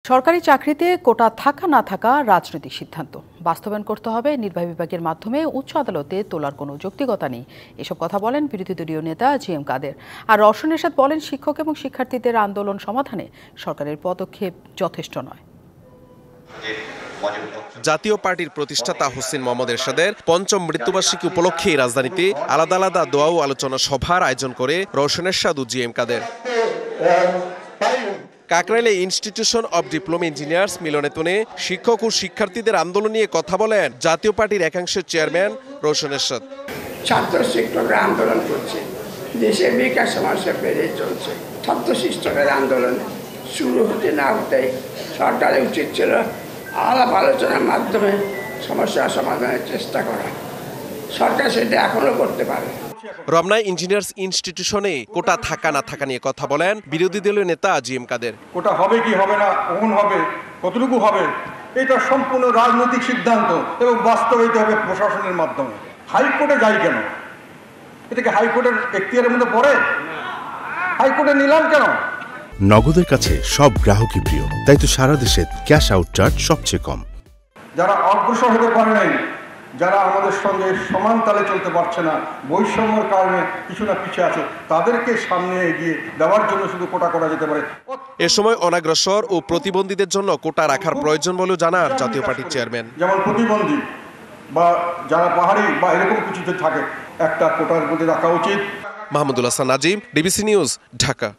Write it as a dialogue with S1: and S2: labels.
S1: সরকারি চাকরিতে কোটা থাকা না থাকা রাজনৈতিক সিদ্ধান্ত বাস্তবায়ন করতে হবে নির্বাহী বিভাগের মাধ্যমে উচ্চ আদালতে তোলার কোনো যৌক্তিকতা নেই। এসব কথা বলেন বিরোধী দলীয় নেতা জিএম কাদের। আর রওশন এরশাদ বলেন, শিক্ষক এবং শিক্ষার্থীদের আন্দোলন সমাধানে সরকারের পদক্ষেপ যথেষ্ট নয়।
S2: জাতীয় পার্টির প্রতিষ্ঠাতা হোসেন মোহাম্মদ এরশাদের পঞ্চম মৃত্যুবার্ষিকী উপলক্ষে রাজধানীতে আলাদা আলাদা দোয়া ও আলোচনা সভার আয়োজন করে রওশন এরশাদ ও জিএম কাদের। কাকরাইলে ইনস্টিটিউশন অব ডিপ্লোমা ইঞ্জিনিয়ার্স মিলনায়তনে শিক্ষক ও শিক্ষার্থীদের আন্দোলন নিয়ে কথা বলেন জাতীয় পার্টির একাংশের চেয়ারম্যান রওশন এরশাদ।
S3: ছাত্র শিক্ষকরা আন্দোলন করছে, দেশের বেকার সমস্যা বেড়ে চলছে। ছাত্র শিক্ষকের আন্দোলন শুরু হতে না হতেই সরকারের উচিত ছিল আলাপ আলোচনার মাধ্যমে সমস্যা সমাধানের চেষ্টা করা। সরকার সেটা এখনো করতে পারে।
S2: রমনায় ইঞ্জিনিয়ার্স ইনস্টিটিউশনে কোটা থাকা না থাকা নিয়ে কথা বলেন বিরোধী দলীয় নেতা জিএম কাদের।
S4: কোটা হবে কি হবে না, কখন হবে, কতটুকু হবে, এটা সম্পূর্ণ রাজনৈতিক সিদ্ধান্ত এবং বাস্তবায়িত হবে প্রশাসনের মাধ্যমে। হাইকোর্টে যাই কেন? এটাকে হাইকোর্টের এখতিয়ারের মধ্যে পড়ে? হাইকোর্টে নিলাম কেন?
S5: নগদের কাছে সব গ্রাহকই প্রিয়, তাই তো সারা দেশে ক্যাশ আউট চার্জ সবচেয়ে কম।
S4: যারা অগ্রসর হতে পারে নাই, যারা আমাদের সঙ্গে সমান তালে চলতে পারছে না, বৈষম্যের কারণে কিছু না পিছিয়ে আছে, তাদেরকে সামনে এগিয়ে দেওয়ার জন্য শুধু কোটা করা যেতে পারে।
S2: এ সময় অনাগ্রসর ও প্রতিবন্ধীদের জন্য কোটা রাখার প্রয়োজন বলেও জানান জাতীয় পার্টির চেয়ারম্যান।
S4: যেমন প্রতিবন্ধী বা যারা পাহাড়ি বা এরকম কিছুতে থাকে, একটা কোটার মধ্যে রাখা উচিত।
S2: Mahmudul Hasan Nazim, DBC news, Dhaka.